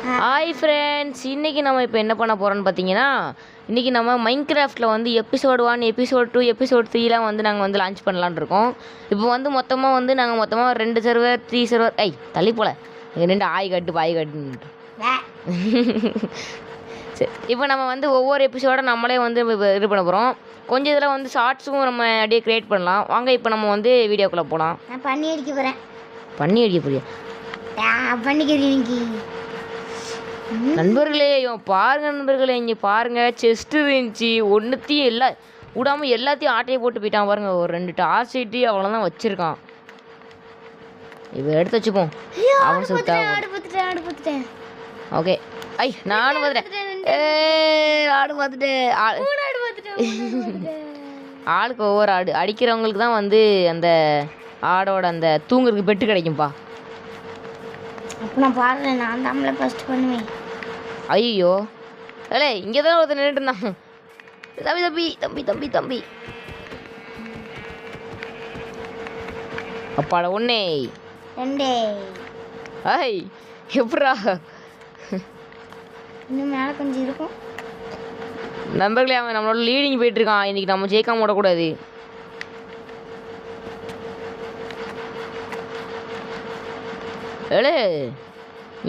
Hi friends, இன்றைக்கி நம்ம இப்போ என்ன பண்ண போகிறோன்னு பார்த்தீங்கன்னா, இன்றைக்கி நம்ம மைன்கிராஃப்ட்டில் வந்து எபிசோட் 1, எபிசோட் 2, எபிசோட் 3லாம் வந்து நாங்கள் வந்து லான்ச் பண்ணலான்னு இருக்கோம். இப்போ வந்து நாங்கள் மொத்தமாக 2 சர்வர் 3 சர்வர் தள்ளி போல எங்கள் 2 ஆய் கட்டு பாய் கட்டுன்ட்டு சரி, இப்போ நம்ம வந்து ஒவ்வொரு எபிசோட நம்மளே வந்து இது பண்ண போகிறோம். கொஞ்சம் இதில் வந்து ஷார்ட்ஸும் நம்ம அப்படியே க்ரியேட் பண்ணலாம். வாங்க இப்போ நம்ம வந்து வீடியோக்குள்ளே போகலாம். நான் பண்ணி அடிக்க போகிறேன். பண்ணி அடிக்க போறியா? பண்ணிக்கிறேன் நண்பர்களே. பாருங்க நண்பர்களே, இங்கே பாருங்க, செஸ்ட்டு இருந்துச்சு ஒன்றுத்தையும் எல்லாம் விடாமல் எல்லாத்தையும் ஆட்டையை போட்டு போயிட்டான் பாருங்க. ஒரு 2 டார்ச் ஐட்டி அவ்வளோதான் வச்சுருக்கான். இப்போ எடுத்து வச்சுப்போம். அவன் சுத்தா ஓகே. நானும் பார்த்துட்டேன். ஆடு பார்த்துட்டேன். ஆளுக்கு ஒவ்வொரு ஆடு அடிக்கிறவங்களுக்கு தான் வந்து அந்த ஆடோட அந்த தூங்குறதுக்கு பெட்டு கிடைக்கும்பா. அப்போ நான் பாடுறேன், நான் தமிழை ஃபஸ்ட் பண்ணுவேன். ஐயோ இல்லை, இங்கே தான் ஒருத்தர் நின்றுட்டு இருந்தான். தம்பி தம்பி தம்பி தம்பி தம்பி அப்பாட ஒன்னே 2 எப்படா இன்னும் மேலே கொஞ்சம் இருக்கும். நண்பர்களே, அவன் நம்மளோட லீடிங் போயிட்டு இருக்கான். இன்னைக்கு நம்ம ஜெயிக்காம விடக்கூடாது. ஏலே,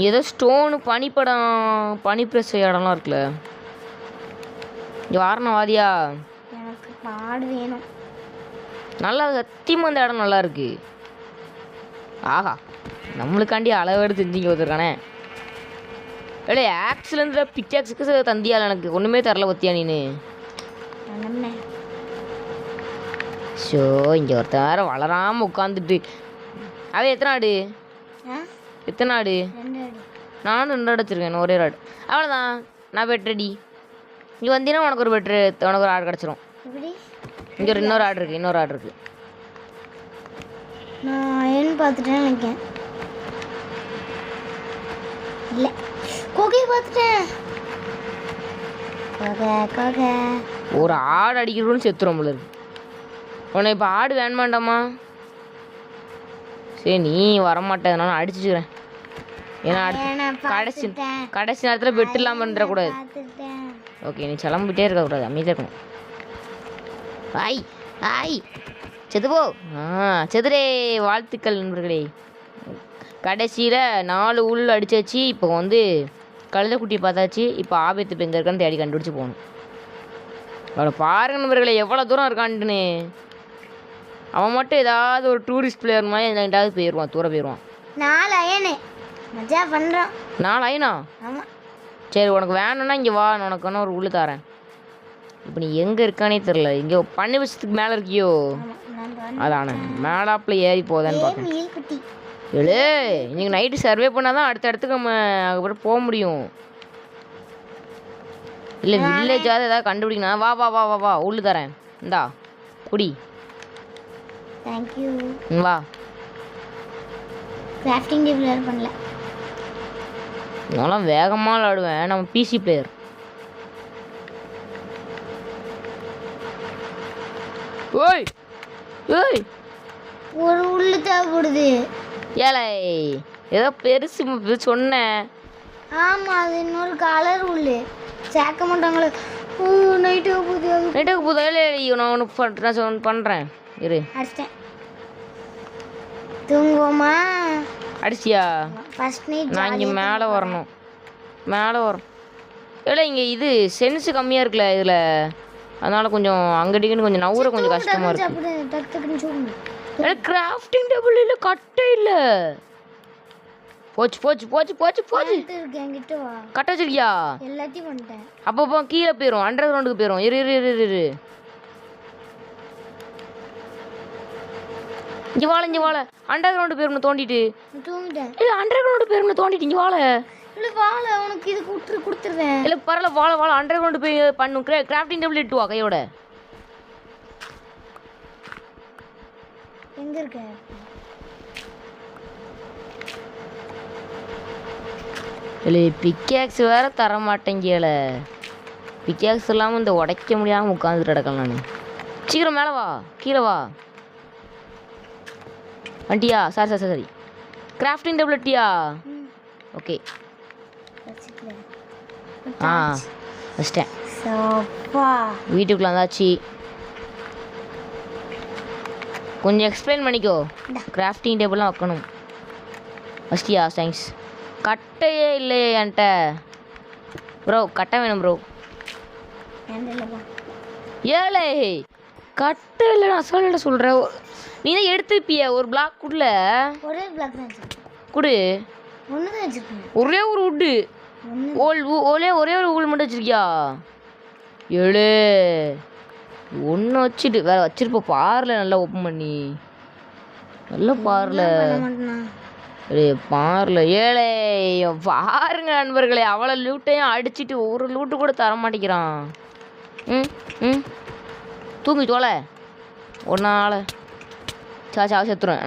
ஏதோ ஸ்டோனு பனி ப்ரெஸ் இடம்லாம் இருக்குல்ல. இங்கே வாரணம் வாதியா, எனக்கு பாடு வேணும். நல்லா சத்தியமாக அந்த இடம் நல்லா இருக்கு. ஆஹா, நம்மளுக்காண்டி அளவெடுத்து செஞ்சிங்க ஒருத்தருக்கானே. ஏலே, ஆக்ஸ்லேருந்து பிக்சாக்ஸுக்கு தந்தியால் எனக்கு ஒன்றுமே தரல பத்தியா நீனு. ஷோ, இங்கே ஒருத்தர் வேறு வளராமல் உட்காந்துட்டு. அவன் எத்தனை ஆடு? எத்தனை ஆடு? நானும் 2 ஆடு வச்சுருக்கேன். ஒரே ஆடு அவ்வளோதான். நான் பெட்ரடி. இங்கே வந்தீங்கன்னா உனக்கு ஒரு ஆடு கிடச்சிரும். இங்கே ஒரு இன்னொரு ஆடு இருக்குது. நான் என்ன பார்த்துட்டேன் நினைக்கிறேன். இல்லை, கோகை பார்த்துட்டேன். ஒரு ஆடு அடிக்கிறோன்னு செத்துரும் போல இருக்கு. உன்னை இப்போ ஆடு வேணுமாண்டாமா? சரி, நீ வரமாட்டேன், நான் அடிச்சுக்கிறேன். ஏன்னா கடைசி நேரத்தில் பெட்டு இல்லாமல் இருந்துடக்கூடாது. ஓகே, நீ கிளம்பிட்டே இருக்கக்கூடாது, அமைதியாக இருக்கணும். செதுப்போ. செதுரே, வாழ்த்துக்கள் நண்பர்களே. கடைசியில் 4 உள் அடிச்சாச்சு. இப்போ வந்து கழுதைக்குட்டி பார்த்தாச்சு. இப்போ ஆபத்து இப்போ எங்கே இருக்கான்னு தேடி கண்டுபிடிச்சி போகணும். அவளை பாருங்க நண்பர்களே, எவ்வளோ தூரம் இருக்கான்ட்டுன்னு. அவன் மட்டும் ஏதாவது ஒரு டூரிஸ்ட் பிளேயர் மாதிரி எங்கிட்டாவது போயிடுவான், தூரம் போயிடுவான். 4 அயனு மஜா பண்ணுறான். 4 அயனா? ஆமாம். சரி, உனக்கு வேணும்னா இங்கே வா, உனக்கு வேணா ஒரு உள்ளு தரேன். இப்போ நீ எங்கே இருக்கானே தெரில. இங்கே பண்ணி வச்சதுக்கு மேலே இருக்கியோ? அதானே, மேலாப்பில் ஏறி போதான்னு பார்க்கணும். ஏழு, நீங்கள் நைட்டு சர்வே பண்ணால் தான் அடுத்த இடத்துக்கு நம்ம அதுக்கப்புறம் போக முடியும். இல்லை, வில்லேஜாவது ஏதாவது கண்டுபிடிக்கணும். வா வா வா வா வா, உள்ளு தரேன், இந்தா குடி. தேங்க்யூ. வா. கிராஃப்டிங் டேபிள் பண்ணல. நான்லாம் வேகமாக விளாடுவேன். நம்ம பிசி பிளேயர். ஓய் ஓய், ஒரு உள்ளு தேவைப்படுது. ஏழை, ஏதோ பெருசு சொன்னேன். ஆமாம், அது இன்னொரு கலர் உள்ளு சேர்க்க மாட்டாங்களே. நைட்டுக்கு புது நான் ஒன்று பண்ணுறேன். இரு, அடிச்சிட்டேன். தூங்குவோமா? அடிச்சியா? ஃபர்ஸ்ட் நைட் நான் இங்கே மேலே வரணும். இல்லை, இங்கே இது சென்ஸு கம்மியாக இருக்குல்ல இதில், அதனால் கொஞ்சம் அங்கடிக்குன்னு கொஞ்சம் நவுற கொஞ்சம் கஷ்டமாக இருக்கு. கிராஃப்டிங் டேபிள் இல்லை, கட்டை இல்லை. போச்சு போச்சு போச்சு போச்சு போச்சு. கட்ட வச்சிருக்கியா? எல்லாத்தையும் பண்ணிட்டேன். அப்பப்போ கீழே போயிடும், அண்டர் கிரவுண்டுக்கு போயிடும். இரு இரு இரு இரு இங்கே வாழ அண்டர் கிரவுண்டு போயிடும் தோண்டிட்டு. இல்லை, அண்டர் கிரவுண்டு போயிடும் தோண்டிட்டு. இங்கே வாழ உனக்கு இது கொடுத்துருவேன். இல்லை, பரவாயில்ல, வாழ அண்டர் கிரவுண்டு போய் பண்ணும். கிராஃப்டிங் டேபிள் இட்டு வா கையோட. எங்க இருக்க? இல்லை, பிக்கேக்ஸ் வேற தர மாட்டேங்கல. பிக்கேக்ஸ் இல்லாமல் இந்த உடைக்க முடியாமல் உட்காந்துட்டு கிடக்கலாம். நான் சீக்கிரம் மேலே வா, கீழே வா. வண்டியா? சரி. கிராஃப்டிங் டேபிள் எட்டியா? ஓகே. வச்சுக்கிறேன். ஆ வச்சிட்டேன். சப்பா வீட்டுக்குள்ள வந்தாச்சு. கொஞ்சம் எக்ஸ்பிளைன் பண்ணிக்கோ. கிராஃப்டிங் டேபிள்லாம் வைக்கணும். ஃபஸ்ட்டியா தேங்க்ஸ். கட்டையே இல்லையே என்கிட்ட. ப்ரோ கட்டை வேணும் ப்ரோ. ஏழை கட்டை இல்லை நான் சொல்ல சொல்கிறேன். நீ தான் எடுத்துப்பிய ஒரு பிளாக் குடல. ஒரே பிளாக் தான் வச்சிருக்கேன். குடு. ஒன்று தான் வச்சிருக்கேன். ஒரே ஒரு உட்டு ஒரே ஒரு ஊல் மட்டும் வச்சிருக்கியா? ஏழு ஒன்று வச்சுட்டு வேற வச்சிருப்ப. பாரில் நல்லா ஓப்பன் பண்ணி நல்லா பாரில் பாரில். ஏழை பாருங்க நண்பர்களே, அவளை லூட்டையும் அடிச்சுட்டு ஒரு லூட்டு கூட தர மாட்டேங்கிறான். ம் ம் தூங்கி தோலை ஒரு நாள் சாச்சா செத்துருவேன்.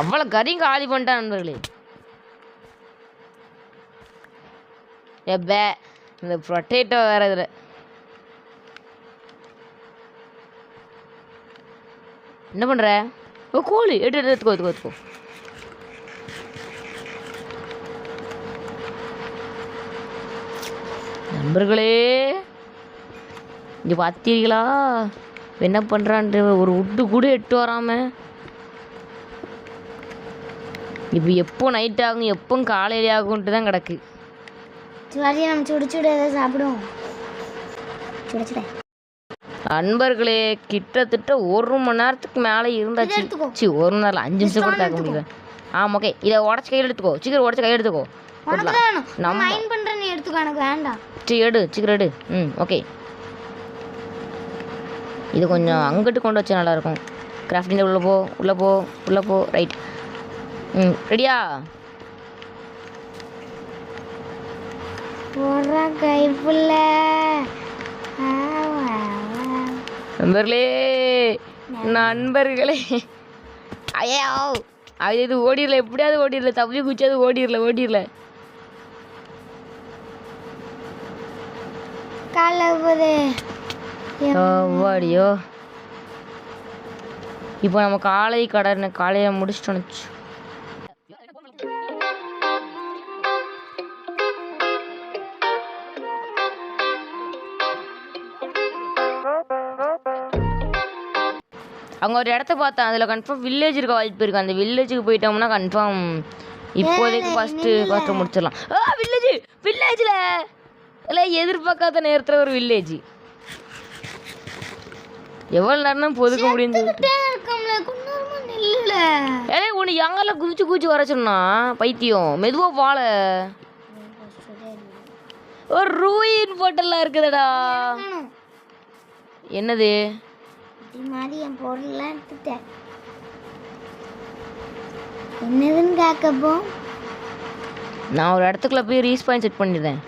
அவ்வளோ கறியும் காலி பண்ணிட்டான் நண்பர்களே. எப்பே இந்த பொட்டேட்டோ வேற இதில் என்ன பண்ணுற? ஓ கோழி எடுத்துக்கோ. நண்பர்களே இங்கே பார்த்தீங்களா என்ன பண்ணுறான்ற? ஒரு உட்டு கூட எட்டு வராமல். இப்போ எப்போ நைட் ஆகும் எப்போ காலையிலே ஆகும்ன்ட்டு தான் கிடக்கு. சரி நம்ம சுட ஏதாவது சாப்பிடுவோம். நண்பர்களே கிட்டத்தட்ட 1 மணி நேரத்துக்கு மேலே இருந்தாச்சு. 1 மணி நேரம் 5 நிமிஷம் கூட தாக்க முடியல. ஓகே இதை உடச்சி கையில் எடுத்துக்கோ. சீக்கிரம் உடச்சி கையில் எடுத்துக்கோ. நம்ம எடுத்துக்கோ, எனக்கு வேண்டாம். சரி சீக்கிரம் எடு. ஓகே இது கொஞ்சம் அங்கிட்டு கொண்டு வச்சா நல்லாயிருக்கும். கிராஃப்டிங் உள்ளே போ ரைட். ரெடியா? நண்பர்களே ஐயோ அது இது ஓடிடல. எப்படியாவது ஓடிடல. தப்பி குச்சாது ஓடிடல. வாடியோ இப்போ நம்ம காலையை முடிச்சிட்டோம். அங்கே ஒரு இடத்த பார்த்தேன். அதில் கன்ஃபார்ம் வில்லேஜ் இருக்க வாய்ப்பு இருக்குது. அந்த வில்லேஜுக்கு போயிட்டோம்னா கன்ஃபார்ம் இப்போதைக்கு ஃபஸ்ட்டு முடிச்சிடலாம். வில்லேஜில் இல்லை எதிர்பார்க்காத நேரத்தில் ஒரு வில்லேஜ். எவ்வளோ நேரம் தான் பொதுக்க முடியும்? ஏலே உன்னை எங்கெல்லாம் குதிச்சு வர சொன்னா பைத்தியம். மெதுவாக வாழ. ஒரு ரூயின் போட்டெல்லாம் இருக்குதுடா. என்னது? என் பொருள்லாம் எடுத்துட்டேன். என்னதுன்னு கேட்கப்போ நான் ஒரு இடத்துக்குள்ள போய் ரீஸ்பாயின் செட் பண்ணிடுறேன்.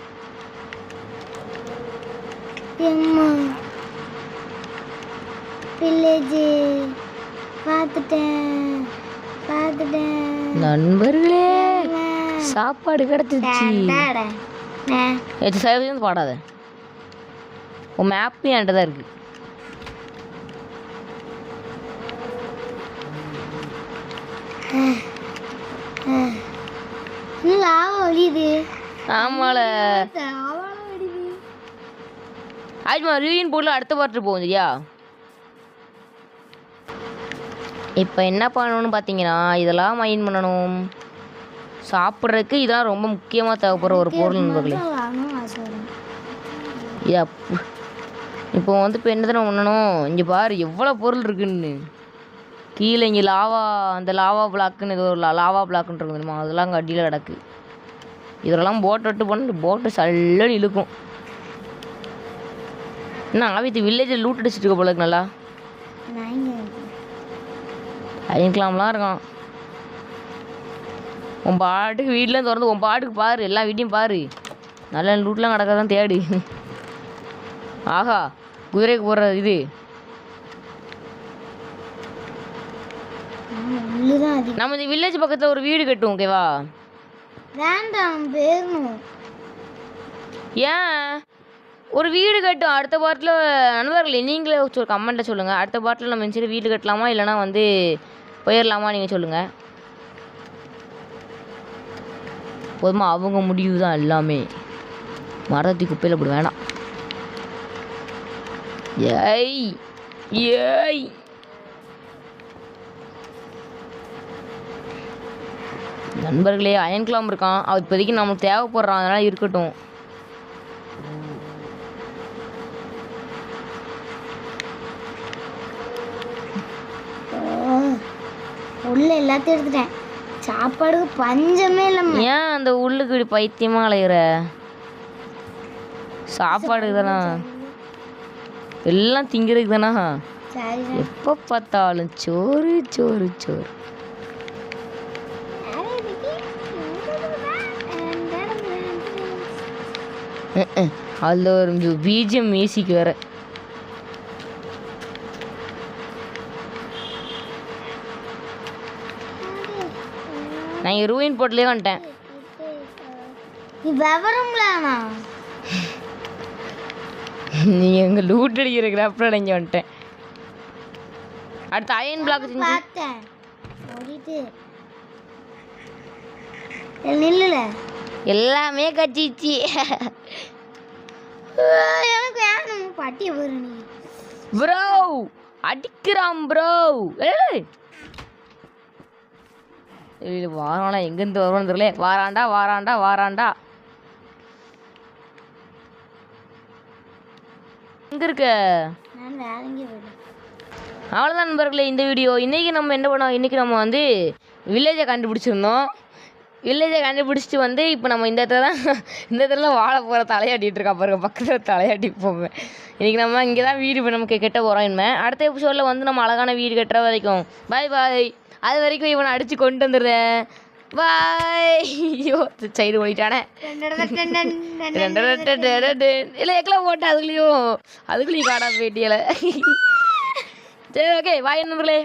வில்லேஜ் பார்த்துட்டேன். நண்பர்களே சாப்பாடு கிடச்சிருச்சு. பாடாத. உன் மேப் என்கிட்ட தான் இருக்கு. ஆமால ஆஜ்மா ரீயின் போர்டில் அடுத்த பாட்டு போகும் சரியா? இப்போ என்ன பண்ணணும்னு பார்த்தீங்கன்னா இதெல்லாம் மைன் பண்ணணும். சாப்பிட்றதுக்கு இதெல்லாம் ரொம்ப முக்கியமாக தேவைப்படுற ஒரு பொருள் நண்பர்களே. இப்போ இப்போ என்ன தானே பண்ணணும்? இங்கே பாரு எவ்வளோ பொருள் இருக்குன்னு. கீழே இங்கே அந்த லாவா பிளாக்குன்னு இது ஒரு லாவா பிளாக்குன்னு இருக்கு தெரியுமா? அதெல்லாம் அங்கே அடியில் கிடக்கு. இதெல்லாம் போட்டு பண்ணி போட்டு சல்லுன்னு இழுக்கும். என்ன ஆவித்து வில்லேஜில் லூட் அடிச்சுட்டு இருக்க போல இருக்கு. நல்லா அழிக்கலாம்லாம் இருக்கான். உன் பாட்டுக்கு வீட்டில் திறந்து உன் பாட்டுக்கு பாரு. எல்லா வீட்டையும் பாரு. நல்ல லூட்லாம் கிடக்காதான் தேடு. ஆஹா குதிரைக்கு போடுற இது. நம்ம இந்த வில்லேஜ் பக்கத்தில் ஒரு வீடு கட்டுவோம் ஓகேவா? வேண்டாம் பேரணும். ஏன் ஒரு வீடு கட்டும் அடுத்த பாட்டில் நண்பர்களே நீங்களே ஒரு கமெண்ட்டில் சொல்லுங்கள். அடுத்த பாட்டில் நம்ம சரி வீடு கட்டலாமா இல்லைனா வந்து போயிடலாமா நீங்கள் சொல்லுங்கள். போதுமா அவங்க முடிவு தான் எல்லாமே. மரத்தி குப்பையில் அப்படி வேணாம். ஏய் ஏய் நண்பர்களே அயன் கிளாம் இருக்கான். அது இப்போதைக்கு நம்மளுக்கு தேவைப்படுறான், அதனால் இருக்கட்டும். உள்ள எல்லாத்தையும் எடுத்துட்டேன். சாப்பாடுக்கு பஞ்சமே இல்லை. ஏன் அந்த உள்ளுக்கு இப்படி பைத்தியமாக அலையிற? சாப்பாடு தானா எல்லாம் திங்கிறதுக்கு தானா? எப்போ பார்த்தாலும் சோறு சோறு சோறு. அதில் ஒரு பிஜிஎம் மியூசிக் வேற. நான் இங்கே ரூயின் போட்டுலேயே வந்துட்டேன். நீ எங்கள் லூட் அடிக்கிற கிராஃப்டில் இங்கே வந்துட்டேன். அடுத்து அயன் பிளாக் நில்லுல எல்லாமே கட்டிச்சு. எனக்கு யாரும் பட்டிய போற நீ ப்ரோ அடிக்கிறான் ப்ரோ. வாரானா எங்கேருந்து வருவான்னு தெரியல. வாராண்டா வாராண்டா வாராண்டா. எங்கே இருக்க? நான் வேற எங்கேயும் போயிட்டேன். அவ்வளோதான் நண்பர்களே இந்த வீடியோ. இன்றைக்கி நம்ம என்ன பண்ணோம், இன்றைக்கி நம்ம வந்து வில்லேஜை கண்டுபிடிச்சிருந்தோம். வில்லேஜை கண்டுபிடிச்சிட்டு வந்து இப்போ நம்ம இந்த இடத்துல வாழை போகிற தலையாட்டிகிட்டு இருக்கா பாருங்க. பக்கத்தில் தலையாட்டி போவேன். இன்றைக்கி நம்ம இங்கே தான் வீடு நமக்கு கெட்ட போகிறோம். இனிமேல் அடுத்த எபிசோடில் வந்து நம்ம அழகான வீடு கட்டுற வரைக்கும் பாய் பாய். அது வரைக்கும் இவனை அடித்து கொண்டு வந்துடுறேன். பாய். ஐயோ சைடு ஓடிட்டானே. இல்லை எக்கெல்லாம் போட்டேன் அதுக்குள்ளேயும் காணாம போயிட்டியல. சரி ஓகே பாய் நண்பர்களே.